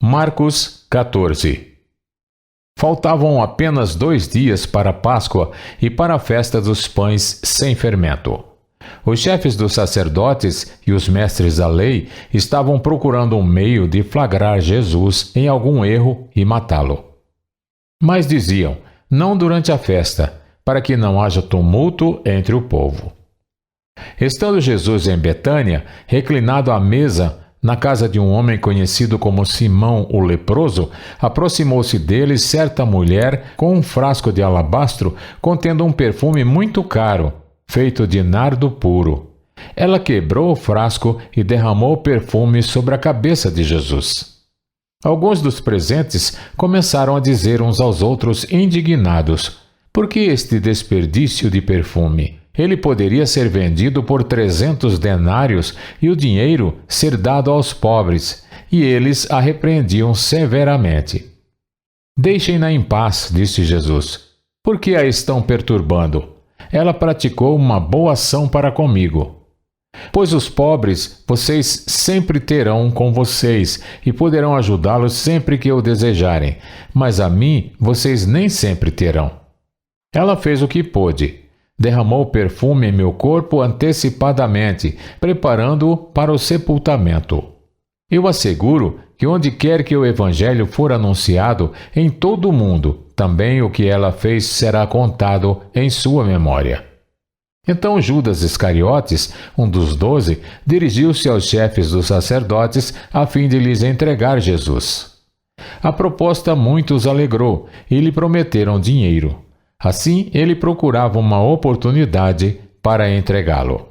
Marcos 14. Faltavam apenas 2 dias para a Páscoa e para a festa dos pães sem fermento. Os chefes dos sacerdotes e os mestres da lei estavam procurando um meio de flagrar Jesus em algum erro e matá-lo. Mas diziam, não durante a festa, para que não haja tumulto entre o povo. Estando Jesus em Betânia, reclinado à mesa, na casa de um homem conhecido como Simão o leproso, aproximou-se dele certa mulher com um frasco de alabastro contendo um perfume muito caro, feito de nardo puro. Ela quebrou o frasco e derramou o perfume sobre a cabeça de Jesus. Alguns dos presentes começaram a dizer uns aos outros indignados: por que este desperdício de perfume? Ele poderia ser vendido por 300 denários e o dinheiro ser dado aos pobres, e eles a repreendiam severamente. Deixem-na em paz, disse Jesus. Por que a estão perturbando? Ela praticou uma boa ação para comigo. Pois os pobres vocês sempre terão com vocês e poderão ajudá-los sempre que o desejarem, mas a mim vocês nem sempre terão. Ela fez o que pôde. Derramou perfume em meu corpo antecipadamente, preparando-o para o sepultamento. Eu asseguro que onde quer que o Evangelho for anunciado em todo o mundo, também o que ela fez será contado em sua memória. Então Judas Iscariotes, um dos 12, dirigiu-se aos chefes dos sacerdotes a fim de lhes entregar Jesus. A proposta muito os alegrou e lhe prometeram dinheiro. Assim, ele procurava uma oportunidade para entregá-lo.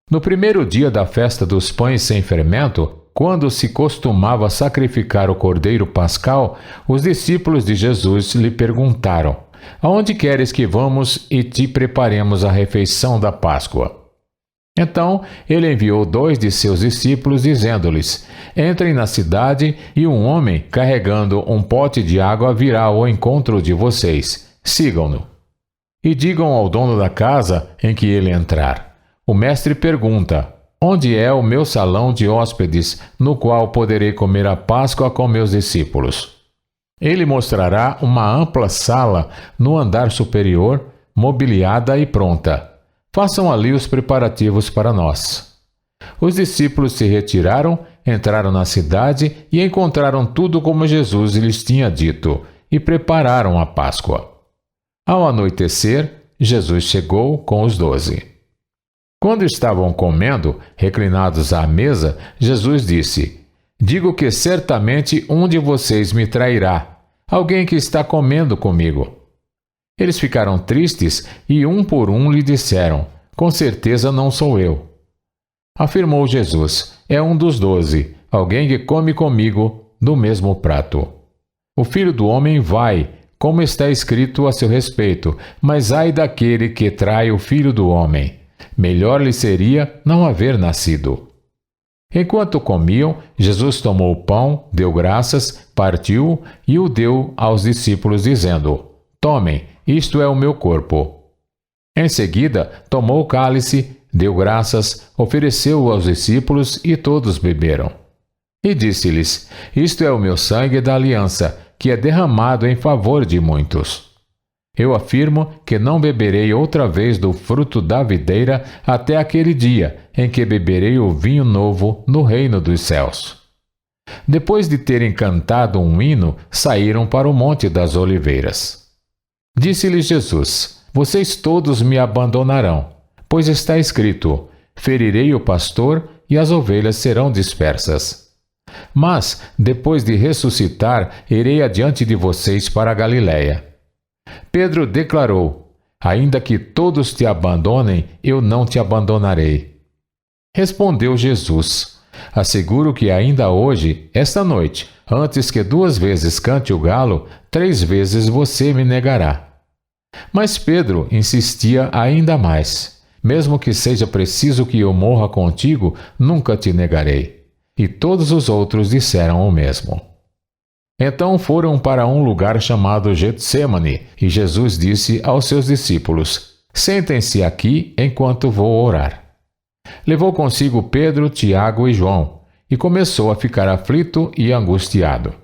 No primeiro dia da festa dos pães sem fermento, quando se costumava sacrificar o cordeiro pascal, os discípulos de Jesus lhe perguntaram: aonde queres que vamos e te preparemos a refeição da Páscoa? Então, ele enviou 2 de seus discípulos, dizendo-lhes: entrem na cidade e um homem carregando um pote de água virá ao encontro de vocês. Sigam-no. E digam ao dono da casa em que ele entrar: o mestre pergunta: onde é o meu salão de hóspedes, no qual poderei comer a Páscoa com meus discípulos? Ele mostrará uma ampla sala no andar superior, mobiliada e pronta. Façam ali os preparativos para nós. Os discípulos se retiraram, entraram na cidade e encontraram tudo como Jesus lhes tinha dito, e prepararam a Páscoa. Ao anoitecer, Jesus chegou com os 12. Quando estavam comendo, reclinados à mesa, Jesus disse: digo que certamente um de vocês me trairá, alguém que está comendo comigo. Eles ficaram tristes e um por um lhe disseram: com certeza não sou eu. Afirmou Jesus: é um dos 12, alguém que come comigo do mesmo prato. O Filho do Homem vai, como está escrito a seu respeito, mas ai daquele que trai o Filho do Homem. Melhor lhe seria não haver nascido. Enquanto comiam, Jesus tomou o pão, deu graças, partiu-o e o deu aos discípulos, dizendo: tomem, isto é o meu corpo. Em seguida, tomou o cálice, deu graças, ofereceu-o aos discípulos e todos beberam. E disse-lhes: isto é o meu sangue da aliança, que é derramado em favor de muitos. Eu afirmo que não beberei outra vez do fruto da videira até aquele dia em que beberei o vinho novo no reino dos céus. Depois de terem cantado um hino, saíram para o Monte das Oliveiras. Disse-lhes Jesus: vocês todos me abandonarão, pois está escrito: ferirei o pastor e as ovelhas serão dispersas. Mas, depois de ressuscitar, irei adiante de vocês para a Galiléia. Pedro declarou: ainda que todos te abandonem, eu não te abandonarei. Respondeu Jesus: asseguro que ainda hoje, esta noite, antes que 2 vezes cante o galo, 3 vezes você me negará. Mas Pedro insistia ainda mais: mesmo que seja preciso que eu morra contigo, nunca te negarei. E todos os outros disseram o mesmo. Então foram para um lugar chamado Getsêmani, e Jesus disse aos seus discípulos: sentem-se aqui enquanto vou orar. Levou consigo Pedro, Tiago e João, e começou a ficar aflito e angustiado.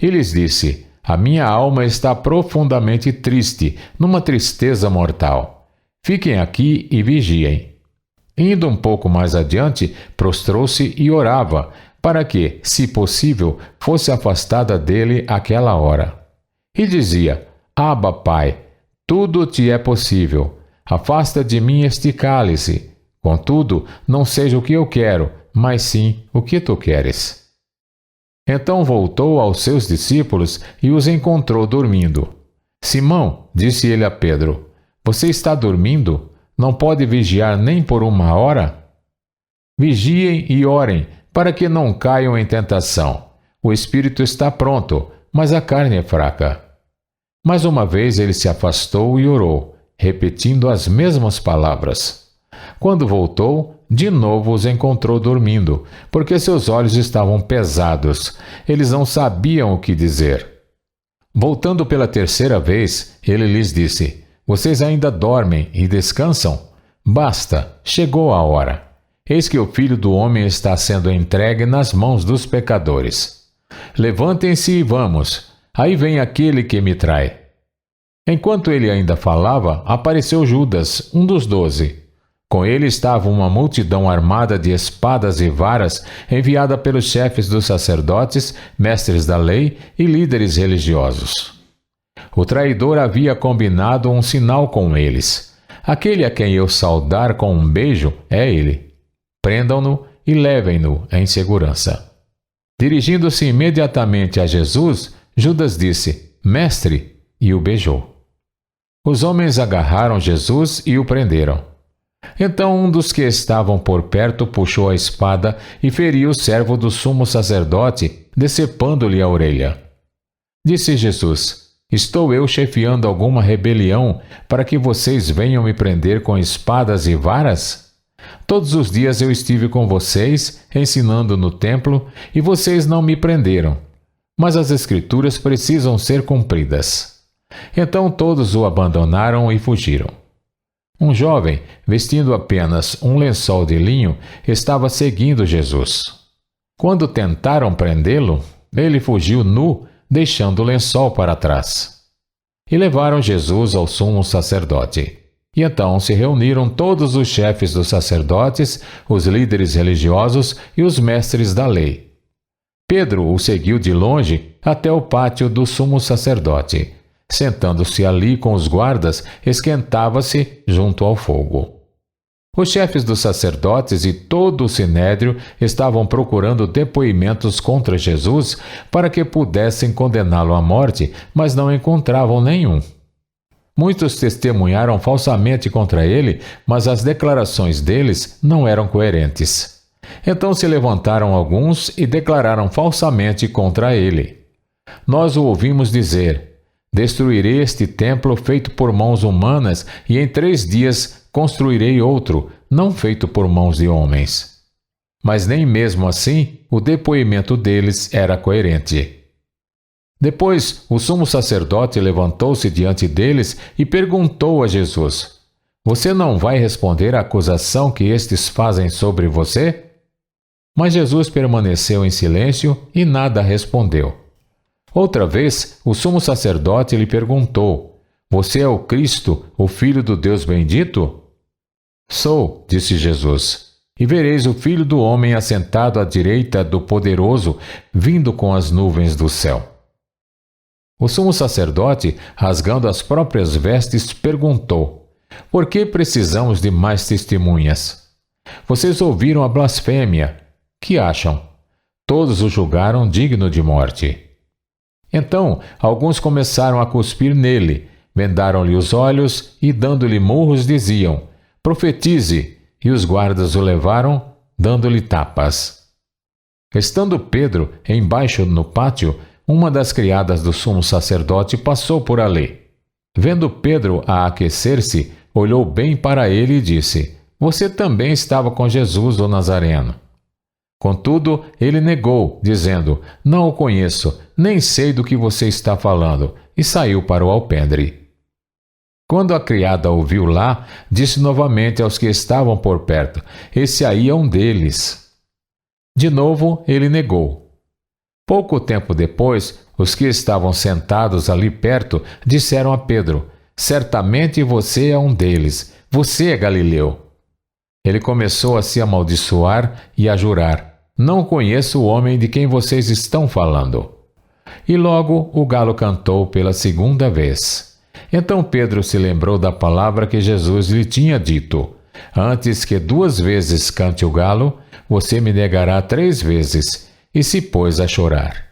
E lhes disse: a minha alma está profundamente triste, numa tristeza mortal. Fiquem aqui e vigiem. Indo um pouco mais adiante, prostrou-se e orava, para que, se possível, fosse afastada dele aquela hora. E dizia: Abba, Pai, tudo te é possível. Afasta de mim este cálice. Contudo, não seja o que eu quero, mas sim o que tu queres. Então voltou aos seus discípulos e os encontrou dormindo. Simão, disse ele a Pedro, você está dormindo? Não pode vigiar nem por uma hora? Vigiem e orem, para que não caiam em tentação. O espírito está pronto, mas a carne é fraca. Mais uma vez ele se afastou e orou, repetindo as mesmas palavras. Quando voltou, de novo os encontrou dormindo, porque seus olhos estavam pesados. Eles não sabiam o que dizer. Voltando pela terceira vez, ele lhes disse: vocês ainda dormem e descansam? Basta, chegou a hora. Eis que o Filho do Homem está sendo entregue nas mãos dos pecadores. Levantem-se e vamos. Aí vem aquele que me trai. Enquanto ele ainda falava, apareceu Judas, um dos 12. Com ele estava uma multidão armada de espadas e varas, enviada pelos chefes dos sacerdotes, mestres da lei e líderes religiosos. O traidor havia combinado um sinal com eles. Aquele a quem eu saudar com um beijo é ele. Prendam-no e levem-no em segurança. Dirigindo-se imediatamente a Jesus, Judas disse: Mestre, e o beijou. Os homens agarraram Jesus e o prenderam. Então um dos que estavam por perto puxou a espada e feriu o servo do sumo sacerdote, decepando-lhe a orelha. Disse Jesus: estou eu chefiando alguma rebelião para que vocês venham me prender com espadas e varas? Todos os dias eu estive com vocês, ensinando no templo, e vocês não me prenderam. Mas as Escrituras precisam ser cumpridas. Então todos o abandonaram e fugiram. Um jovem, vestindo apenas um lençol de linho, estava seguindo Jesus. Quando tentaram prendê-lo, ele fugiu nu, deixando o lençol para trás. E levaram Jesus ao sumo sacerdote. E então se reuniram todos os chefes dos sacerdotes, os líderes religiosos e os mestres da lei. Pedro o seguiu de longe até o pátio do sumo sacerdote. Sentando-se ali com os guardas, esquentava-se junto ao fogo. Os chefes dos sacerdotes e todo o sinédrio estavam procurando depoimentos contra Jesus para que pudessem condená-lo à morte, mas não encontravam nenhum. Muitos testemunharam falsamente contra ele, mas as declarações deles não eram coerentes. Então se levantaram alguns e declararam falsamente contra ele. Nós o ouvimos dizer: destruirei este templo feito por mãos humanas e em 3 dias construirei outro, não feito por mãos de homens. Mas nem mesmo assim o depoimento deles era coerente. Depois, o sumo sacerdote levantou-se diante deles e perguntou a Jesus: você não vai responder à acusação que estes fazem sobre você? Mas Jesus permaneceu em silêncio e nada respondeu. Outra vez, o sumo sacerdote lhe perguntou: você é o Cristo, o Filho do Deus bendito? Sou, disse Jesus, e vereis o Filho do Homem assentado à direita do Poderoso, vindo com as nuvens do céu. O sumo sacerdote, rasgando as próprias vestes, perguntou: por que precisamos de mais testemunhas? Vocês ouviram a blasfêmia. Que acham? Todos o julgaram digno de morte. Então, alguns começaram a cuspir nele, vendaram-lhe os olhos e, dando-lhe murros, diziam: profetize, e os guardas o levaram, dando-lhe tapas. Estando Pedro embaixo no pátio, uma das criadas do sumo sacerdote passou por ali. Vendo Pedro a aquecer-se, olhou bem para ele e disse: você também estava com Jesus, o Nazareno. Contudo, ele negou, dizendo: não o conheço, nem sei do que você está falando, e saiu para o alpendre. Quando a criada o viu lá, disse novamente aos que estavam por perto: esse aí é um deles. De novo, ele negou. Pouco tempo depois, os que estavam sentados ali perto disseram a Pedro: certamente você é um deles, você é Galileu. Ele começou a se amaldiçoar e a jurar: não conheço o homem de quem vocês estão falando. E logo o galo cantou pela segunda vez. Então Pedro se lembrou da palavra que Jesus lhe tinha dito: antes que 2 vezes cante o galo, você me negará 3 vezes, e se pôs a chorar.